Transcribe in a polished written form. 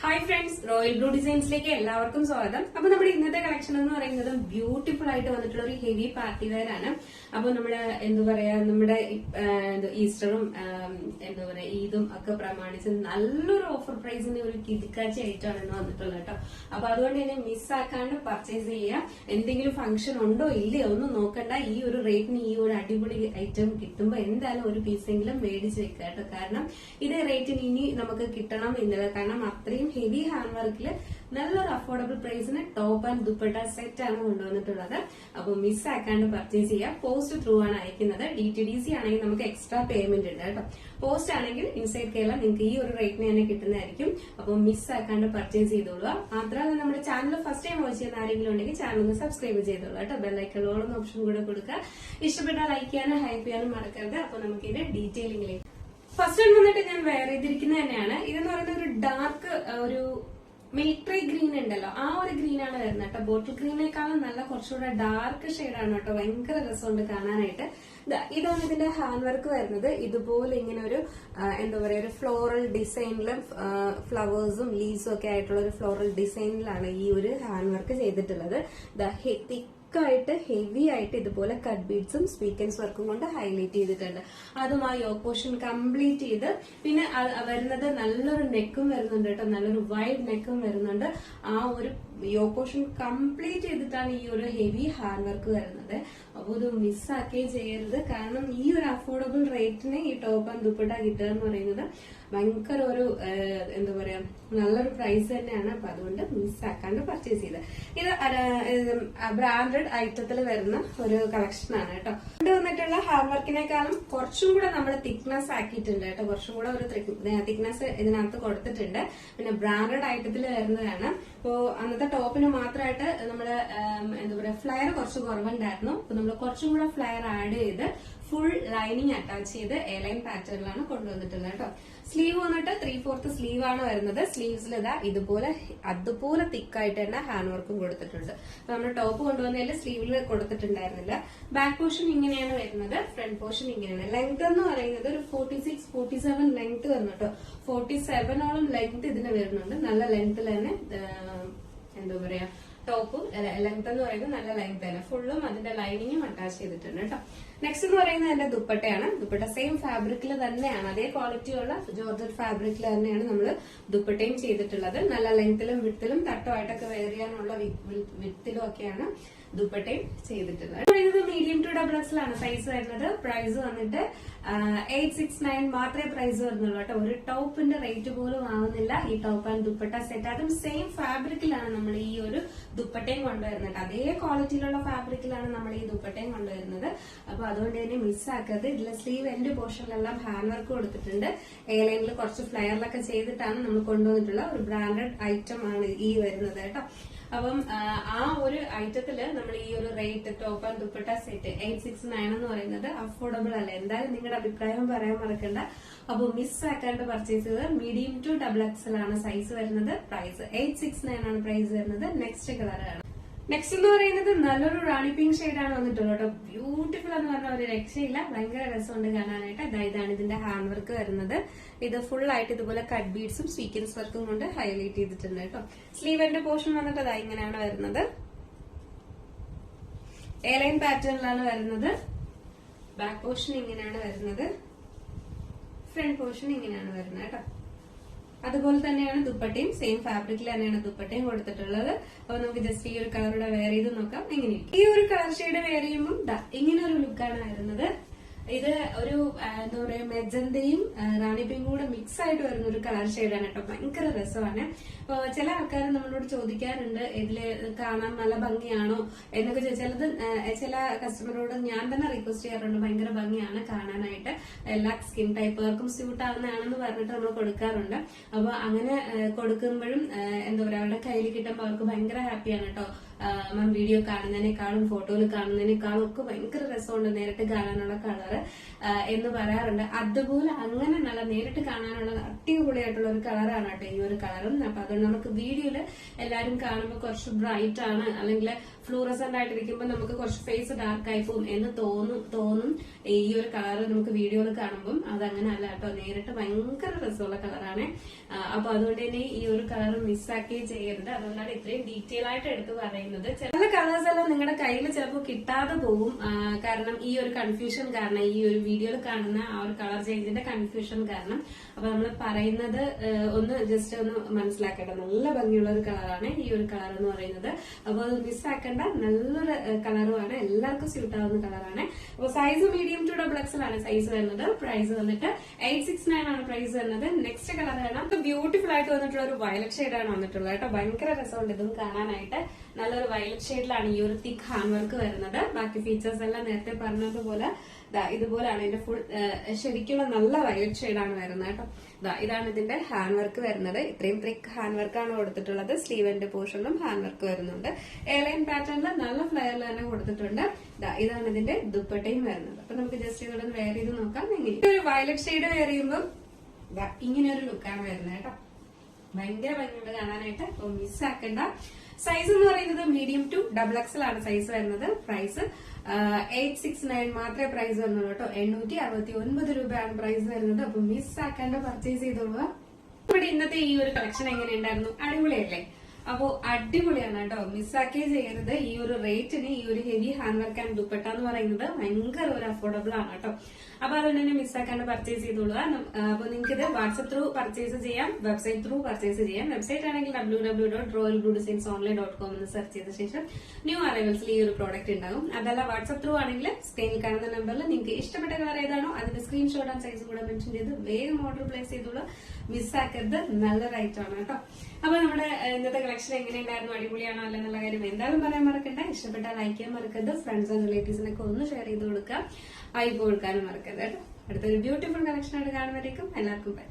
Hi friends, royal blue ഡിസൈൻസിലേക്ക് എല്ലാവർക്കും സ്വാഗതം. അപ്പൊ നമ്മുടെ ഇന്നത്തെ കളക്ഷൻ എന്ന് പറയുന്നത് ബ്യൂട്ടിഫുൾ ആയിട്ട് വന്നിട്ടുള്ള ഒരു ഹെവി പാർട്ടി വെയർ ആണ്. അപ്പൊ നമ്മുടെ നമ്മുടെ ഈസ്റ്ററും ഈദും ഒക്കെ പ്രമാണിച്ച് നല്ലൊരു ഓഫർ പ്രൈസിന് ഒരു കിടക്കാച്ചി ആയിട്ടാണ് ഇന്ന് വന്നിട്ടുള്ളത് കേട്ടോ. അപ്പൊ അതുകൊണ്ട് തന്നെ മിസ്സാക്കാണ്ട് പർച്ചേസ് ചെയ്യുക. എന്തെങ്കിലും ഫംഗ്ഷൻ ഉണ്ടോ ഇല്ലയോ ഒന്നും നോക്കണ്ട. ഈ ഒരു റേറ്റിന് ഈ ഒരു അടിപൊളി ഐറ്റം കിട്ടുമ്പോൾ എന്തായാലും ഒരു പീസെങ്കിലും മേടിച്ച് വെക്കുക കേട്ടോ. കാരണം ഇതേ റേറ്റിന് ഇനി നമുക്ക് കിട്ടണം എന്നില്ല. കാരണം അത്രയും ഹെവി ഹാൻഡ് വർക്കില് നല്ലൊരു അഫോർഡബിൾ പ്രൈസിന് ടോപ്പ് ആൻഡ് ദുപ്പട്ട സെറ്റ് ആണ് കൊണ്ടുവന്നിട്ടുള്ളത്. അപ്പൊ മിസ് ആക്കാണ്ട് പർച്ചേസ് ചെയ്യാം. പോസ്റ്റ് ത്രൂ ആണ് അയക്കുന്നത്. DTDC ആണെങ്കിൽ നമുക്ക് എക്സ്ട്രാ പേയ്മെന്റ് ഉണ്ട് കേട്ടോ. പോസ്റ്റ് ആണെങ്കിൽ ഇൻസൈഡ് കേരള നിങ്ങൾക്ക് ഈ ഒരു റേറ്റിന് തന്നെ കിട്ടുന്നതായിരിക്കും. അപ്പൊ മിസ് ആക്കാണ്ട് പർച്ചേസ് ചെയ്തോളുക. മാത്രമല്ല നമ്മുടെ ചാനൽ ഫസ്റ്റ് ടൈം വാച്ച് ചെയ്യുന്ന ആരെങ്കിലും ഉണ്ടെങ്കിൽ ചാനൽ ഒന്ന് സബ്സ്ക്രൈബ് ചെയ്തോളൂ കേട്ടോ. ബെല്ലൈക്കണോളം ഓപ്ഷൻ കൂടെ കൊടുക്കുക. ഇഷ്ടപ്പെട്ടാൽ ലൈക്ക് ചെയ്യാനും ഹൈപ്പ് ചെയ്യാനും മറക്കരുത്. അപ്പൊ നമുക്ക് ഇതിന്റെ ഡീറ്റെയിലിംഗിലേക്ക് ഫസ്റ്റ് വന്നിട്ട് ഞാൻ വെയർ ചെയ്തിരിക്കുന്നത് തന്നെയാണ്. ഇതെന്ന് പറയുന്നത് ഒരു ഡാർക്ക് ഒരു മിലിറ്ററി ഗ്രീൻ ഉണ്ടല്ലോ, ആ ഒരു ഗ്രീൻ ആണ് വരുന്നത് കേട്ടോ. ബോട്ടിൽ ഗ്രീനേക്കാളും നല്ല കുറച്ചുകൂടെ ഡാർക്ക് ഷെയ്ഡാണ് കേട്ടോ. ഭയങ്കര രസമുണ്ട് കാണാനായിട്ട്. ഇതാണ് ഇതിന്റെ ഹാൻഡ് വർക്ക് വരുന്നത്. ഇതുപോലെ ഇങ്ങനെ ഒരു ഒരു ഫ്ലോറൽ ഡിസൈനിലും ഫ്ലവേഴ്സും ലീവ്സും ഒക്കെ ആയിട്ടുള്ള ഒരു ഫ്ലോറൽ ഡിസൈനിലാണ് ഈ ഒരു ഹാൻഡ് വർക്ക് ചെയ്തിട്ടുള്ളത്. ായിട്ട് ഹെവി ആയിട്ട് ഇതുപോലെ കട്ട് ബീഡ്സും സ്വീക്കൻസ് വർക്കും കൊണ്ട് ഹൈലൈറ്റ് ചെയ്തിട്ടുണ്ട്. അതും ആ യോക്ക് പോർഷൻ കംപ്ലീറ്റ് ചെയ്ത് പിന്നെ വരുന്നത് നല്ലൊരു നെക്കും വരുന്നുണ്ട് കേട്ടോ. നല്ലൊരു വൈഡ് നെക്കും വരുന്നുണ്ട്. ആ ഒരു യോക്ക് പോർഷൻ കംപ്ലീറ്റ് ചെയ്തിട്ടാണ് ഈ ഒരു ഹെവി ഹാൻഡ് വർക്ക് വരുന്നത്. അപ്പൊ ഇത് മിസ്സാക്കേ ചെയ്യരുത്. കാരണം ഈ ഒരു അഫോർഡബിൾ റേറ്റിന് ഈ ടോപ്പ് ആൻഡ് ദുപ്പട്ട കിട്ടുക എന്ന് പറയുന്നത് ഭയങ്കര ഒരു നല്ലൊരു പ്രൈസ് തന്നെയാണ്. അപ്പൊ അതുകൊണ്ട് മിസ്സാക്കാണ്ട് പർച്ചേസ് ചെയ്ത് ഇത് ബ്രാൻഡഡ് ഐറ്റത്തിൽ വരുന്ന ഒരു കളക്ഷൻ ആണ് കേട്ടോ. ഇത് വന്നിട്ടുള്ള ഹാൻഡ് വർക്കിനേക്കാളും കുറച്ചും കൂടെ നമ്മൾ തിക്നെസ് ആക്കിയിട്ടുണ്ട് കേട്ടോ. കുറച്ചും കൂടെ ഒരു തിക്നെസ് ഇതിനകത്ത് കൊടുത്തിട്ടുണ്ട്. പിന്നെ ബ്രാൻഡഡ് ഐറ്റത്തിൽ വരുന്നതാണ്. അപ്പോ അന്നത്തെ ടോപ്പിന് മാത്രമായിട്ട് നമ്മള് ഫ്ലയർ കുറച്ച് കുറവുണ്ടായിരുന്നു. അപ്പൊ നമ്മൾ കുറച്ചും കൂടെ ഫ്ലയർ ആഡ് ചെയ്ത് ഫുൾ ലൈനിങ് അറ്റാച്ച് ചെയ്ത് എലൈൻ പാറ്റേണിലാണ് കൊണ്ടുവന്നിട്ടുള്ളത് കേട്ടോ. സ്ലീവ് വന്നിട്ട് 3/4 സ്ലീവ് ആണ് വരുന്നത്. സ്ലീവ്സിൽ അതുപോലെ തിക്കായിട്ട് തന്നെ ഹാൻഡ് വർക്കും കൊടുത്തിട്ടുണ്ട്. അപ്പൊ നമ്മൾ ടോപ്പ് കൊണ്ടുവന്നതിൽ സ്ലീവിൽ കൊടുത്തിട്ടുണ്ടായിരുന്നില്ല. ബാക്ക് പോർഷൻ ഇങ്ങനെയാണ് വരുന്നത്. ഫ്രണ്ട് പോർഷൻ ഇങ്ങനെയാണ്. ലെങ്ത് എന്ന് പറയുന്നത് ഒരു 46-47 ലെങ്ത് വരുന്നു കേട്ടോ. 47ഓളം ലെങ്ത് ഇതിന് വരുന്നുണ്ട്. നല്ല ലെങ്ത്തിൽ തന്നെ ടോപ്പും ലെങ്ത് എന്ന് പറയുന്നത് നല്ല ലെങ്ത് തന്നെ. ഫുള്ളും അതിന്റെ ലൈനിങ്ങും അറ്റാച്ച് ചെയ്തിട്ടുണ്ട് കേട്ടോ. നെക്സ്റ്റ് എന്ന് പറയുന്നത് എന്റെ ദുപ്പട്ടയാണ്. ദുപ്പട്ട സെയിം ഫാബ്രിക്കിൽ തന്നെയാണ്, അതേ ക്വാളിറ്റിയുള്ള ജോർജറ്റ് ഫാബ്രിക്കിൽ തന്നെയാണ് നമ്മൾ ദുപ്പട്ടയും ചെയ്തിട്ടുള്ളത്. നല്ല ലെങ്ത്തിലും വിത്തിലും തട്ടുമായിട്ടൊക്കെ വെയർ ചെയ്യാനുള്ള വിത്തിലും ഒക്കെയാണ് ദുപ്പട്ടയും ചെയ്തിട്ടുള്ളത്. ഇത് മീഡിയം ടു XXL ആണ് സൈസ് വരുന്നത്. പ്രൈസ് വന്നിട്ട് 869 മാത്രമേ പ്രൈസ് വരുന്നുള്ളൂ കേട്ടോ. ഒരു ടോപ്പിന്റെ റേറ്റ് പോലും ആവുന്നില്ല ഈ ടോപ്പ് ആൻഡ് ദുപ്പട്ട സെറ്റ്. അതും സെയിം ഫാബ്രിക്കിലാണ് നമ്മൾ ഈ ഒരു ദുപ്പട്ടയും കൊണ്ടുവരുന്നത്. അതേ ക്വാളിറ്റിയിലുള്ള ഫാബ്രിക്കിലാണ് നമ്മൾ ഈ ദുപ്പട്ടയും കൊണ്ടുവരുന്നത്. അപ്പൊ അതുകൊണ്ട് തന്നെ മിസ്സാക്കരുത്. ഇതിലെ സ്ലീവ് എൻഡ് പോർഷനിലെല്ലാം ഹാൻഡ് വർക്ക് കൊടുത്തിട്ടുണ്ട്. എ ലൈനിൽ കുറച്ച് ഫ്ലയറിലൊക്കെ ചെയ്തിട്ടാണ് നമ്മൾ കൊണ്ടുവന്നിട്ടുള്ള ഒരു ബ്രാൻഡഡ് ഐറ്റം ആണ് ഈ വരുന്നത് കേട്ടോ. അപ്പം ആ ഒരു ഐറ്റത്തില് നമ്മൾ ഈ ഒരു rate top and dupatta set 869 എന്ന് പറയുന്നത് അഫോർഡബിൾ അല്ല. എന്തായാലും നിങ്ങളുടെ അഭിപ്രായം പറയാൻ മറക്കണ്ട. അപ്പൊ മിസ്സാക്കാണ്ട് പർച്ചേസ് ചെയ്ത് മീഡിയം ടു XXL ആണ് സൈസ് വരുന്നത്. പ്രൈസ് 869 ആണ് പ്രൈസ് വരുന്നത്. നെക്സ്റ്റ് കളറാണ്. നെക്സ്റ്റ് എന്ന് പറയുന്നത് നല്ലൊരു റാണി പിങ്ക് ഷെയ്ഡാണ് വന്നിട്ടുള്ളത് കേട്ടോ. ബ്യൂട്ടിഫുൾ എന്ന് പറഞ്ഞ ഒരു രക്ഷയില്ല. ഭയങ്കര രസമുണ്ട് കാണാനായിട്ട്. ഇതാണ് ഇതിന്റെ ഹാൻഡ് വർക്ക് വരുന്നത്. ഇത് ഫുൾ ആയിട്ട് ഇതുപോലെ കട്ട് ബീഡ്സും സ്വീക്കൻസ് വർക്കും കൊണ്ട് ഹൈലൈറ്റ് ചെയ്തിട്ടുണ്ട് കേട്ടോ. സ്ലീവിന്റെ പോർഷൻ വന്നിട്ട് ഇങ്ങനെയാണ് വരുന്നത്. എ ലൈൻ പാറ്റേണിലാണ് വരുന്നത്. ബാക്ക് പോർഷൻ ഇങ്ങനെയാണ് വരുന്നത്. ഫ്രണ്ട് പോർഷൻ ഇങ്ങനെയാണ് വരുന്നത് കേട്ടോ. അതുപോലെ തന്നെയാണ് ദുപ്പട്ടയും സെയിം ഫാബ്രിക്കിൽ തന്നെയാണ് ദുപ്പട്ടയും കൊടുത്തിട്ടുള്ളത്. അപ്പൊ നമുക്ക് ജസ്റ്റ് ഈ ഒരു കളറൂടെ വെയർ ചെയ്ത് നോക്കാം എങ്ങനെയിരിക്കും. ഈ ഒരു കളർ ഷെയ്ഡ് വെയർ ചെയ്യുമ്പോൾ ഇങ്ങനെ ഒരു ലുക്കാണ് വരുന്നത്. ഇത് ഒരു മെജന്തയും റാണി പിങ്കും കൂടെ മിക്സ് ആയിട്ട് വരുന്ന ഒരു കളർ ഷെയ്ഡാണ് കേട്ടോ. ഭയങ്കര രസമാണ്. അപ്പൊ ചില ആൾക്കാർ നമ്മളോട് ചോദിക്കാറുണ്ട് ഇതില് കാണാൻ നല്ല ഭംഗിയാണോ എന്നൊക്കെ ചോദിച്ചാൽ ചില കസ്റ്റമറോട് ഞാൻ തന്നെ റിക്വസ്റ്റ് ചെയ്യാറുണ്ട്. ഭയങ്കര ഭംഗിയാണ് കാണാനായിട്ട്, എല്ലാ സ്കിൻ ടൈപ്പുകാർക്കും സ്യൂട്ട് ആവുന്നതാണെന്ന് പറഞ്ഞിട്ട് നമ്മൾ കൊടുക്കാറുണ്ട്. അപ്പൊ അങ്ങനെ കൊടുക്കുമ്പോഴും അവരുടെ കയ്യിൽ കിട്ടുമ്പോൾ അവർക്ക് ഭയങ്കര ഹാപ്പിയാണ് കേട്ടോ. മാം വീഡിയോ കാണുന്നതിനേക്കാളും ഫോട്ടോയിൽ കാണുന്നതിനേക്കാളും ഒക്കെ ഭയങ്കര രസമുണ്ട് നേരിട്ട് കാണാനുള്ള കളറ് എന്ന് പറയാറുണ്ട്. അതുപോലെ അങ്ങനെ നല്ല നേരിട്ട് കാണാനുള്ള അടിപൊളിയായിട്ടുള്ള ഒരു കളറാണ് കേട്ടോ ഈ ഒരു കളറും. അപ്പൊ അതുകൊണ്ട് നമുക്ക് വീഡിയോയില് എല്ലാരും കാണുമ്പോൾ കുറച്ച് ബ്രൈറ്റ് ആണ് അല്ലെങ്കിൽ ഫ്ലൂറസെന്റ് ആയിട്ടിരിക്കുമ്പോൾ നമുക്ക് കുറച്ച് ഫേസ് ഡാർക്ക് ആയി പോകും എന്ന് തോന്നും ഈ ഒരു കളർ നമുക്ക് വീഡിയോയിൽ കാണുമ്പോൾ. അതങ്ങനെ അല്ല കേട്ടോ, നേരിട്ട് ഭയങ്കര രസമുള്ള കളറാണ്. അപ്പൊ അതുകൊണ്ട് തന്നെ ഈ ഒരു കളർ മിസ്സാക്കി ചെയ്യരുത്. അതുകൊണ്ടാണ് ഇത്രയും ഡീറ്റെയിൽ ആയിട്ട് എടുത്ത് പറയുന്നത്. ചില കളേഴ്സ് എല്ലാം നിങ്ങളുടെ കയ്യിൽ ചിലപ്പോൾ കിട്ടാതെ പോകും. കാരണം ഈ ഒരു കൺഫ്യൂഷൻ കാരണം, ഈ ഒരു വീഡിയോയിൽ കാണുന്ന ആ ഒരു കളർ ചേഞ്ചിന്റെ കൺഫ്യൂഷൻ കാരണം. അപ്പൊ നമ്മൾ പറയുന്നത് ഒന്ന് ജസ്റ്റ് ഒന്ന് മനസ്സിലാക്കട്ടെ. നല്ല ഭംഗിയുള്ള ഒരു കളറാണ് ഈ ഒരു കളർ എന്ന് പറയുന്നത്. അപ്പൊ അത് മിസ്സാക്കേണ്ട നല്ലൊരു കളറുമാണ്, എല്ലാവർക്കും സ്യൂട്ട് ആവുന്ന കളറാണ്. അപ്പൊ സൈസ് മീഡിയം ടു XXL ആണ് സൈസ് വരുന്നത്. പ്രൈസ് വന്നിട്ട് 869 ആണ് പ്രൈസ് വരുന്നത്. നെക്സ്റ്റ് കളർ കാണാം. ബ്യൂട്ടിഫുൾ ആയിട്ട് വന്നിട്ടുള്ള ഒരു വയലറ്റ് ഷെയ്ഡാണ് വന്നിട്ടുള്ളത് കേട്ടോ. ഭയങ്കര രസമുണ്ട് ഇതും കാണാനായിട്ട്. നല്ലൊരു വയലറ്റ് ഷെയ്ഡിലാണ് ഈ ഒരു തിക്ക് ഹാൻഡ് വർക്ക് വരുന്നത്. ബാക്കി ഫീച്ചേഴ്സ് എല്ലാം നേരത്തെ പറഞ്ഞതുപോലെ ഇതുപോലെയാണ് ഇതിന്റെ ഫുൾ ശരിക്കുള്ള നല്ല വയലറ്റ് ഷെയ്ഡാണ് വരുന്നത് കേട്ടോ. ഇതാണ് ഇതിന്റെ ഹാൻഡ് വർക്ക് വരുന്നത്. ഇത്രയും ത്രിക്ക് ഹാൻഡ് വർക്കാണ് കൊടുത്തിട്ടുള്ളത്. സ്ലീവിന്റെ പോർഷനിലും ഹാൻഡ് വർക്ക് വരുന്നുണ്ട്. എയർലൈൻ പാറ്റേണിൽ നല്ല ഫ്ലെയറിൽ തന്നെ കൊടുത്തിട്ടുണ്ട്. ഇതാണ് ഇതിന്റെ ദുപ്പട്ടയും വരുന്നത്. അപ്പൊ നമുക്ക് ജസ്റ്റ് ഇവിടെ വെയർ ചെയ്ത് നോക്കാം. എങ്ങനെ ഒരു വയലറ്റ് ഷെയ്ഡ് വെയർ ചെയ്യുമ്പോൾ ഇങ്ങനെ ഒരു ലുക്കാണ് വരുന്നത് കേട്ടോ. ഭയങ്കര ഭംഗിയുണ്ട് കാണാനായിട്ട്. അപ്പൊ മിസ്സാക്കണ്ട. സൈസ് എന്ന് പറയുന്നത് മീഡിയം ടു XXL ആണ് സൈസ് വരുന്നത്. പ്രൈസ് 869 മാത്രമേ പ്രൈസ് വരുന്നുള്ളൂ കേട്ടോ. 869 രൂപയാണ് പ്രൈസ് വരുന്നത്. അപ്പൊ മിസ്സാക്കാണ്ട് പർച്ചേസ് ചെയ്തോളുക. ഇവിടെ ഇന്നത്തെ ഈ ഒരു കളക്ഷൻ എങ്ങനെയുണ്ടായിരുന്നു? അടിപൊളിയല്ലേ? അപ്പോ അടിപൊളിയാണ് കേട്ടോ. മിസ്സാക്കേ ചെയ്യരുത്. ഈ ഒരു റേറ്റിന് ഈ ഒരു heavy hand work and dupatta എന്ന് പറയുന്നത് ഭയങ്കര ഒരു അഫോർഡബിൾ ആണ് കേട്ടോ. അപ്പൊ അതുകൊണ്ട് തന്നെ മിസ്സാക്കാണ്ട് പർച്ചേസ് ചെയ്തോളുക. അപ്പൊ നിങ്ങൾക്ക് ഇത് വാട്സ്ആപ്പ് ത്രൂ പർച്ചേസ് ചെയ്യാം, വെബ്സൈറ്റ് ത്രൂ പർച്ചേസ് ചെയ്യാം. വെബ്സൈറ്റ് ആണെങ്കിൽ www.royalbluedesignsonline.com എന്ന് സെർച്ച് ചെയ്ത ശേഷം ന്യൂ അറൈവൽസിൽ ഈ ഒരു പ്രോഡക്റ്റ് ഉണ്ടാകും. അതല്ല വാട്സ്ആപ്പ് ത്രൂ ആണെങ്കിൽ സ്ക്രീനിൽ കാണുന്ന നമ്പറിൽ നിങ്ങൾക്ക് ഇഷ്ടപ്പെട്ട കളർ ഏതാണോ അതിന്റെ സ്ക്രീൻഷോട്ട് ആൻഡ് സൈസ് കൂടെ മെൻഷൻ ചെയ്ത് വേഗം ഓർഡർ പ്ലേസ് ചെയ്തോളൂ. മിസ്സാക്കരുത്. നല്ല റൈറ്റ് ആണ് കേട്ടോ. അപ്പൊ നമ്മുടെ ഇന്നത്തെ കളക്ഷൻ എങ്ങനെയുണ്ടായിരുന്നു? അടിപൊളിയാണോ അല്ലെന്നുള്ള കാര്യം എന്തായാലും പറയാൻ മറക്കണ്ട. ഇഷ്ടപ്പെട്ടാൽ ലൈക്ക് ചെയ്യാൻ മറക്കരുത്. ഫ്രണ്ട്സ് ആൻഡ് റിലേറ്റീവ്സിനൊക്കെ ഒന്ന് ഷെയർ ചെയ്ത് കൊടുക്കുക. ഹൈപ്പ് കൊടുക്കാനും മറക്കരുത് കേട്ടോ. അടുത്തൊരു ബ്യൂട്ടിഫുൾ കളക്ഷൻ ആയിട്ട് കാണുമ്പോഴേക്കും എല്ലാവർക്കും ബൈ.